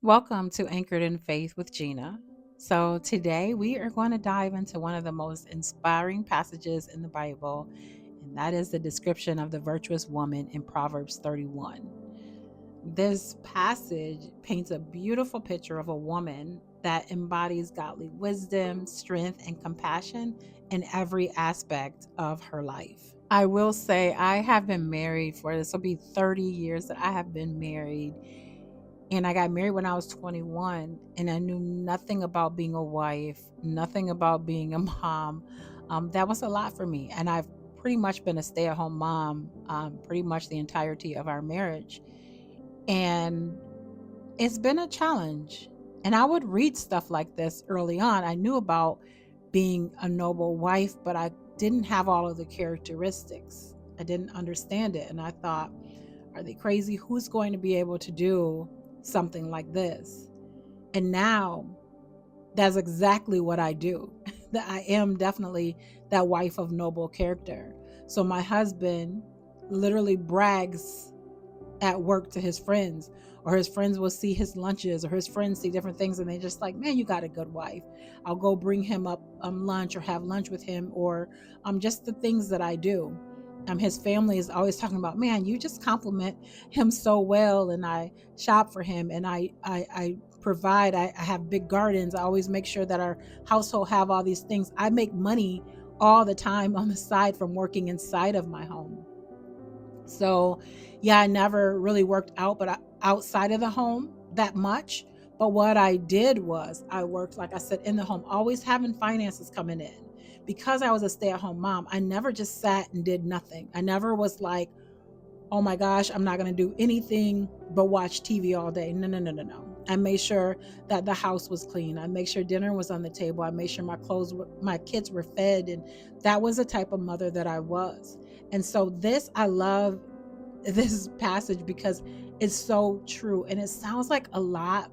Welcome to Anchored in Faith with Gina. So, today we are going to dive into one of the most inspiring passages in the Bible, and that is the description of the virtuous woman in Proverbs 31. This passage paints a beautiful picture of a woman that embodies godly wisdom, strength, and compassion in every aspect of her life. I will say, I have been married for this will be 30 years that I have been married, and I got married when I was 21, and I knew nothing about being a wife, nothing about being a mom. That was a lot for me. And I've pretty much been a stay at home mom pretty much the entirety of our marriage. And it's been a challenge. And I would read stuff like this early on. I knew about being a noble wife, but I didn't have all of the characteristics. I didn't understand it. And I thought, are they crazy? Who's going to be able to do something like this? And now that's exactly what I do. That I am definitely that wife of noble character. So my husband literally brags at work to his friends, or his friends will see his lunches, or his friends see different things, and they just like, man, you got a good wife. I'll go bring him up lunch or have lunch with him, or just the things that I do. His family is always talking about, man, you just compliment him so well, and I shop for him, and I provide. I have big gardens. I always make sure that our household have all these things. I make money all the time on the side from working inside of my home. So, yeah, I never really worked out, but outside of the home that much. But what I did was I worked, like I said, in the home, always having finances coming in. Because I was a stay at home mom, I never just sat and did nothing. I never was like, oh my gosh, I'm not going to do anything but watch TV all day. No, no, no, no, no. I made sure that the house was clean. I made sure dinner was on the table. I made sure my kids were fed. And that was the type of mother that I was. And so I love this passage because it's so true. And it sounds like a lot,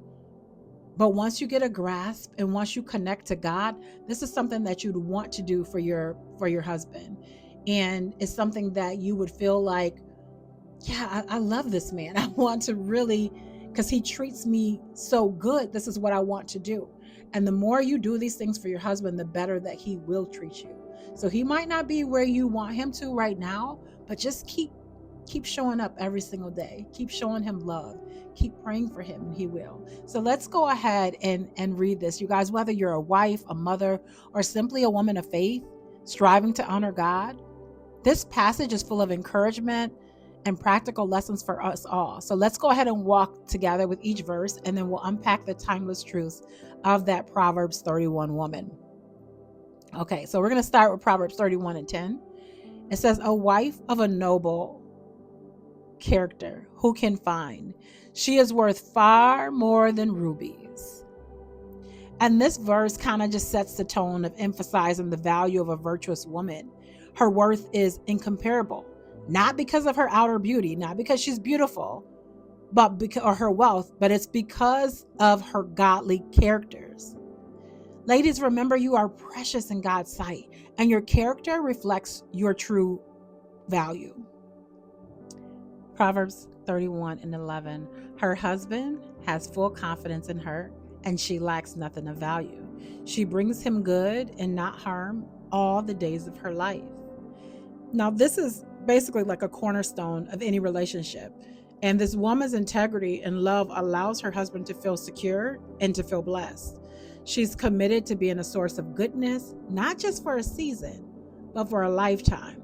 but once you get a grasp and once you connect to God, this is something that you'd want to do for your husband. And it's something that you would feel like, yeah, I love this man. I want to really, because he treats me so good. This is what I want to do. And the more you do these things for your husband, the better that he will treat you. So he might not be where you want him to right now, but just keep showing up every single day. Keep showing him love. Keep praying for him, and he will. So let's go ahead and read this. You guys, whether you're a wife, a mother, or simply a woman of faith, striving to honor God, this passage is full of encouragement and practical lessons for us all. So let's go ahead and walk together with each verse, and then we'll unpack the timeless truths of that Proverbs 31 woman. Okay, so we're going to start with Proverbs 31 and 10. It says, a wife of a noble character who can find? She is worth far more than rubies. And this verse kind of just sets the tone of emphasizing the value of a virtuous woman. Her worth is incomparable, not because of her outer beauty, not because she's beautiful, but because or her wealth, but it's because of her godly characters. Ladies, remember you are precious in God's sight, and your character reflects your true value. Proverbs 31 and 11. Her husband has full confidence in her, and she lacks nothing of value. She brings him good and not harm all the days of her life. Now, this is basically like a cornerstone of any relationship. And this woman's integrity and love allows her husband to feel secure and to feel blessed. She's committed to being a source of goodness, not just for a season, but for a lifetime.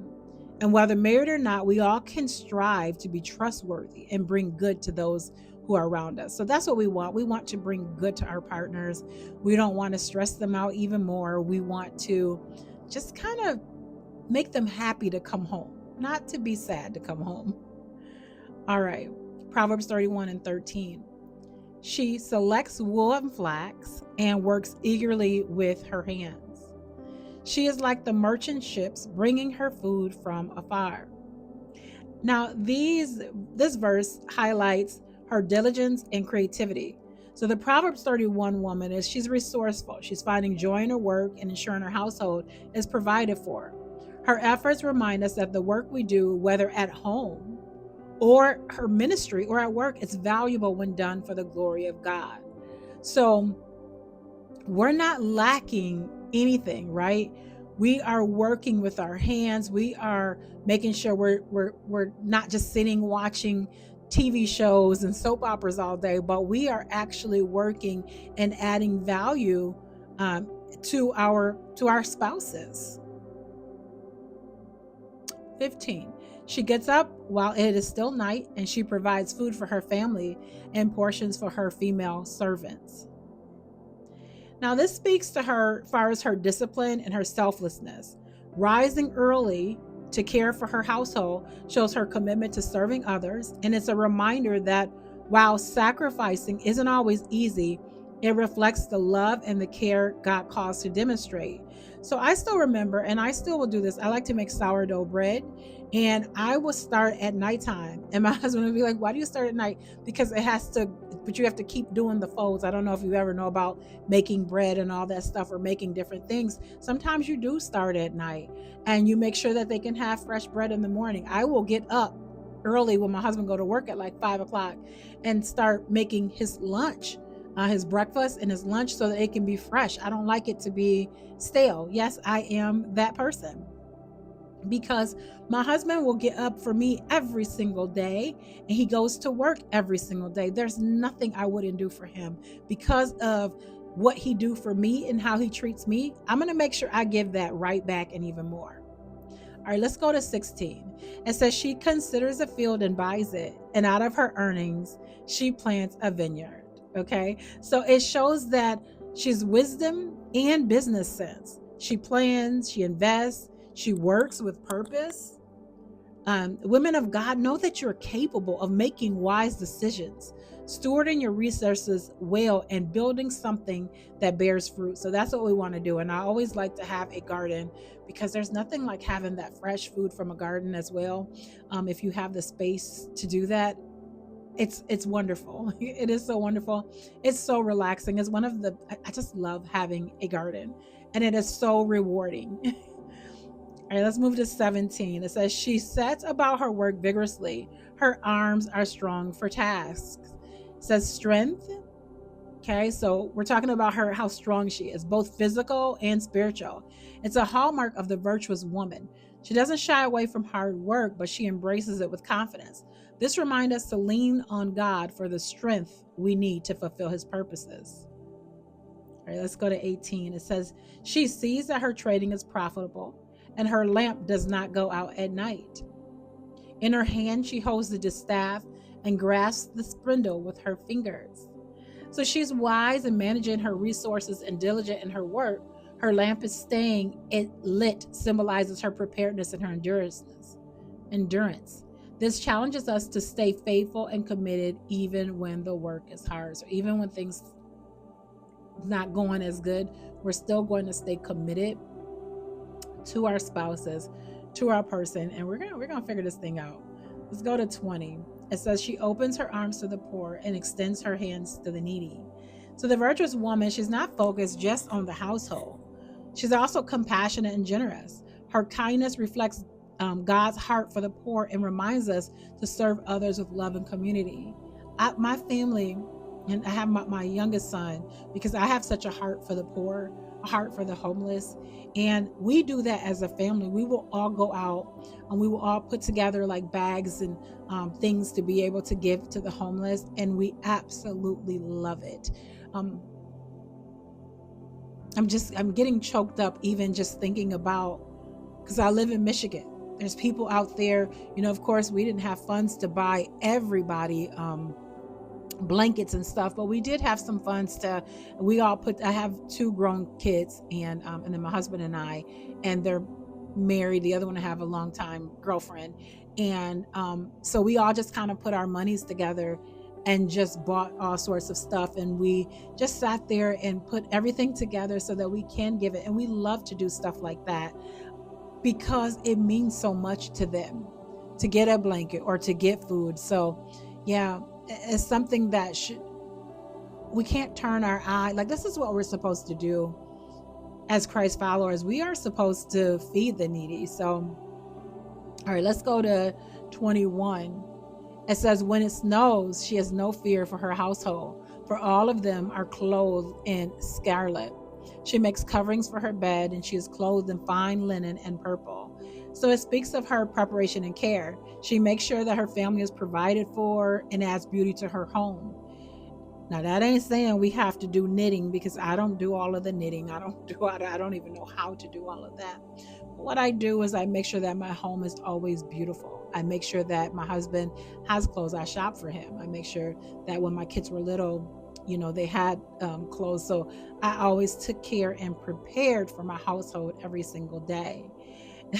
And whether married or not, we all can strive to be trustworthy and bring good to those who are around us. So that's what we want. We want to bring good to our partners. We don't want to stress them out even more. We want to just kind of make them happy to come home, not to be sad to come home. All right, Proverbs 31 and 13. She selects wool and flax and works eagerly with her hands. She is like the merchant ships bringing her food from afar. Now, this verse highlights her diligence and creativity. So the Proverbs 31 woman she's resourceful. She's finding joy in her work and ensuring her household is provided for. Her efforts remind us that the work we do, whether at home or her ministry or at work, it's valuable when done for the glory of God. So we're not lacking anything, right? We are working with our hands. We are making sure we're not just sitting watching TV shows and soap operas all day, but we are actually working and adding value um, to our spouses. 15. She gets up while it is still night, and she provides food for her family and portions for her female servants. Now, this speaks to her as far as her discipline and her selflessness. Rising early to care for her household shows her commitment to serving others, and it's a reminder that while sacrificing isn't always easy, it reflects the love and the care God calls to demonstrate. So I still remember, and I still will do this. I like to make sourdough bread, and I will start at nighttime. And my husband would be like, "Why do you start at night?" Because it has to, but you have to keep doing the folds. I don't know if you ever know about making bread and all that stuff or making different things. Sometimes you do start at night and you make sure that they can have fresh bread in the morning. I will get up early when my husband go to work at like 5 o'clock and start making his lunch, his breakfast and his lunch, so that it can be fresh. I don't like it to be stale. Yes, I am that person, because my husband will get up for me every single day and he goes to work every single day. There's nothing I wouldn't do for him because of what he do for me and how he treats me. I'm going to make sure I give that right back and even more. All right, let's go to 16. It says she considers a field and buys it, and out of her earnings, she plants a vineyard. Okay, so it shows that she's wisdom and business sense. She plans, she invests, she works with purpose. Women of God, know that you're capable of making wise decisions, stewarding your resources well, and building something that bears fruit. So that's what we want to do. And I always like to have a garden, because there's nothing like having that fresh food from a garden as well. If you have the space to do that, it's wonderful. It is so wonderful. It's so relaxing. It's one of the, I just love having a garden, and it is so rewarding. All right, let's move to 17. It says, she sets about her work vigorously. Her arms are strong for tasks. It says strength. Okay, so we're talking about her, how strong she is, both physical and spiritual. It's a hallmark of the virtuous woman. She doesn't shy away from hard work, but she embraces it with confidence. This reminds us to lean on God for the strength we need to fulfill his purposes. All right, let's go to 18. It says, she sees that her trading is profitable and her lamp does not go out at night. In her hand, she holds the distaff and grasps the spindle with her fingers. So she's wise in managing her resources and diligent in her work. Her lamp is staying it lit, symbolizes her preparedness and her endurance. This challenges us to stay faithful and committed even when the work is hard. So even when things not going as good, we're still going to stay committed to our spouses, to our person, and we're gonna figure this thing out. Let's go to 20. It says she opens her arms to the poor and extends her hands to the needy. So the virtuous woman, she's not focused just on the household. She's also compassionate and generous. Her kindness reflects God's heart for the poor and reminds us to serve others with love and community. My family, and I have my youngest son, because I have such a heart for the poor, a heart for the homeless. And we do that as a family. We will all go out and we will all put together like bags and things to be able to give to the homeless. And we absolutely love it. I'm getting choked up even just thinking about, because I live in Michigan. There's people out there, of course, we didn't have funds to buy everybody blankets and stuff, but we did have some funds I have 2 grown kids, and then my husband and I, and they're married. The other one, I have a long time girlfriend. And so we all just kind of put our monies together and just bought all sorts of stuff. And we just sat there and put everything together so that we can give it. And we love to do stuff like that because it means so much to them to get a blanket or to get food. So yeah, it's something that we can't turn our eye. Like, this is what we're supposed to do as Christ followers. We are supposed to feed the needy. So, all right, let's go to 21. It says, when it snows, she has no fear for her household, for all of them are clothed in scarlet. She makes coverings for her bed, and she is clothed in fine linen and purple. So it speaks of her preparation and care. She makes sure that her family is provided for and adds beauty to her home. Now that ain't saying we have to do knitting, because I don't do all of the knitting. I don't even know how to do all of that. But what I do is I make sure that my home is always beautiful. I make sure that my husband has clothes. I shop for him. I make sure that when my kids were little, they had clothes. So I always took care and prepared for my household every single day.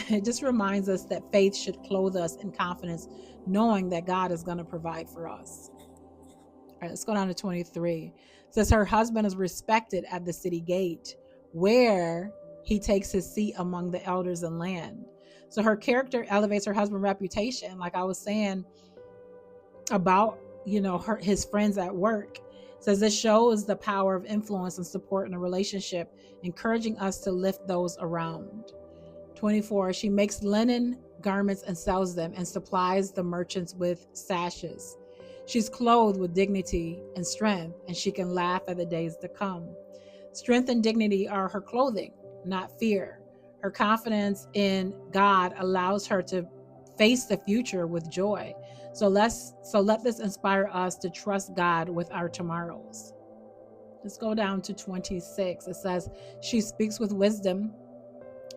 It just reminds us that faith should clothe us in confidence, knowing that God is going to provide for us. All right, let's go down to 23. It says her husband is respected at the city gate, where he takes his seat among the elders in land. So her character elevates her husband's reputation. Like I was saying about, his friends at work. It says this shows the power of influence and support in a relationship, encouraging us to lift those around. 24. She makes linen garments and sells them, and supplies the merchants with sashes. She's clothed with dignity and strength, and she can laugh at the days to come. Strength and dignity are her clothing, not fear. Her confidence in God allows her to face the future with joy. So let this inspire us to trust God with our tomorrows. Let's go down to 26. It says, she speaks with wisdom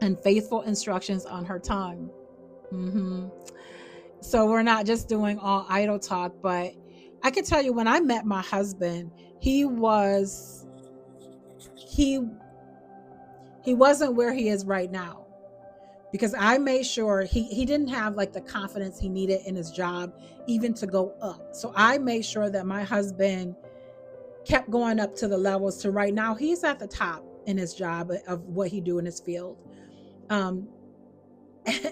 and faithful instructions on her tongue. hmm So we're not just doing all idle talk, but I can tell you, when I met my husband, he he wasn't where he is right now, because I made sure he didn't have like the confidence he needed in his job even to go up. So I made sure that my husband kept going up to the levels, to right now he's at the top in his job of what he do in his field. Um,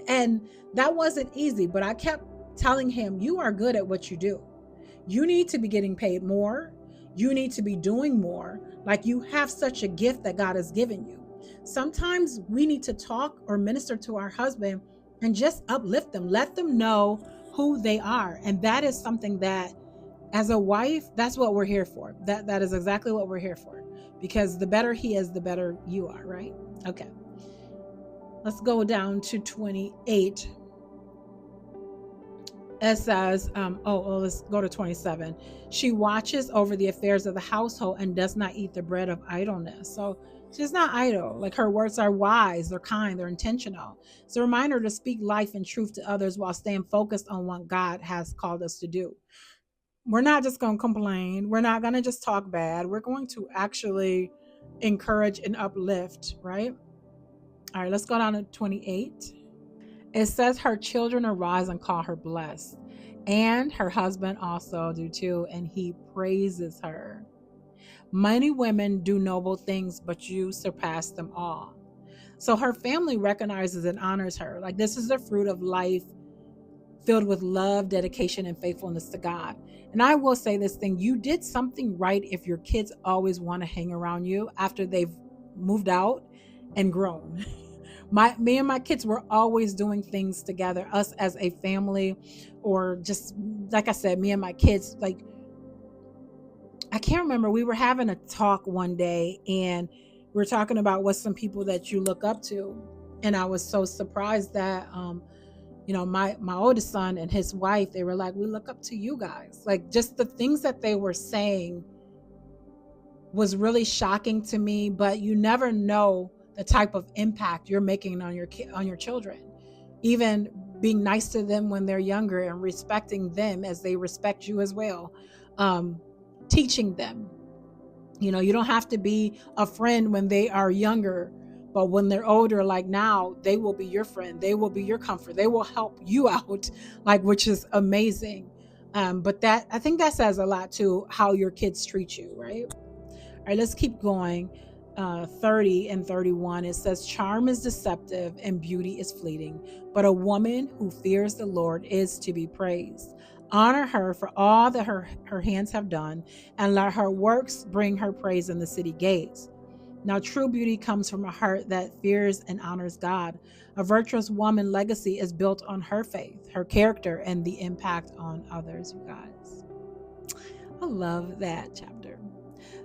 and that wasn't easy, but I kept telling him, you are good at what you do. You need to be getting paid more. You need to be doing more. Like, you have such a gift that God has given you. Sometimes we need to talk or minister to our husband and just uplift them, let them know who they are. And that is something that, as a wife, that's what we're here for. That is exactly what we're here for. Because the better he is, the better you are, right? Okay. Let's go down to 28. It says, let's go to 27. She watches over the affairs of the household and does not eat the bread of idleness. So she's not idle. Like, her words are wise, they're kind, they're intentional. It's a reminder to speak life and truth to others while staying focused on what God has called us to do. We're not just going to complain. We're not going to just talk bad. We're going to actually encourage and uplift, right? All right, let's go down to 28. It says her children arise and call her blessed, and her husband also do too, and he praises her. Many women do noble things, but you surpass them all. So her family recognizes and honors her. Like, this is the fruit of life filled with love, dedication, and faithfulness to God. And I will say this thing, you did something right if your kids always want to hang around you after they've moved out and grown. Me and my kids were always doing things together, us as a family, or just, like I said, me and my kids. Like, I can't remember, we were having a talk one day, and we are talking about what's some people that you look up to. And I was so surprised that my oldest son and his wife, they were like, we look up to you guys. Like, just the things that they were saying was really shocking to me. But you never know the type of impact you're making on your children. Even being nice to them when they're younger and respecting them as they respect you as well. Teaching them, you don't have to be a friend when they are younger, but when they're older, like now, they will be your friend. They will be your comfort. They will help you out, like, which is amazing. But I think that says a lot to how your kids treat you, right? All right, let's keep going. 30 and 31, it says, charm is deceptive and beauty is fleeting, but a woman who fears the Lord is to be praised. Honor her for all that her hands have done, and let her works bring her praise in the city gates. Now, true beauty comes from a heart that fears and honors God. A virtuous woman legacy is built on her faith, her character, and the impact on others, you guys. I love that chapter.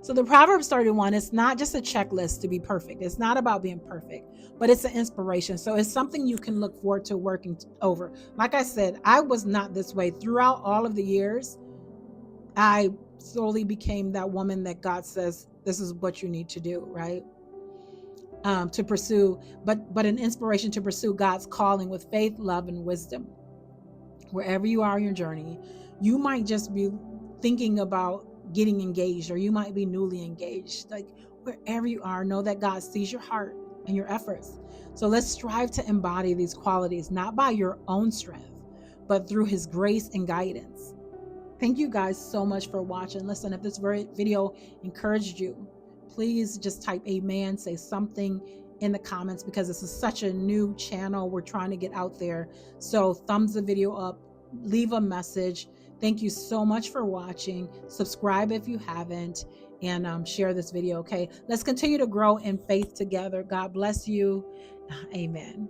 So the Proverbs 31 is not just a checklist to be perfect. It's not about being perfect, but it's an inspiration. So it's something you can look forward to working over. Like I said, I was not this way throughout all of the years. I slowly became that woman that God says this is what you need to do, right? To pursue, but an inspiration to pursue God's calling with faith, love, and wisdom. Wherever you are in your journey, you might just be thinking about getting engaged, or you might be newly engaged. Like wherever you are, know that God sees your heart and your efforts. So let's strive to embody these qualities, not by your own strength, but through His grace and guidance. Thank you guys so much for watching. Listen, if this video encouraged you, please just type amen, say something in the comments, because this is such a new channel. We're trying to get out there. So thumbs the video up, leave a message. Thank you so much for watching. Subscribe if you haven't, and share this video, okay? Let's continue to grow in faith together. God bless you. Amen.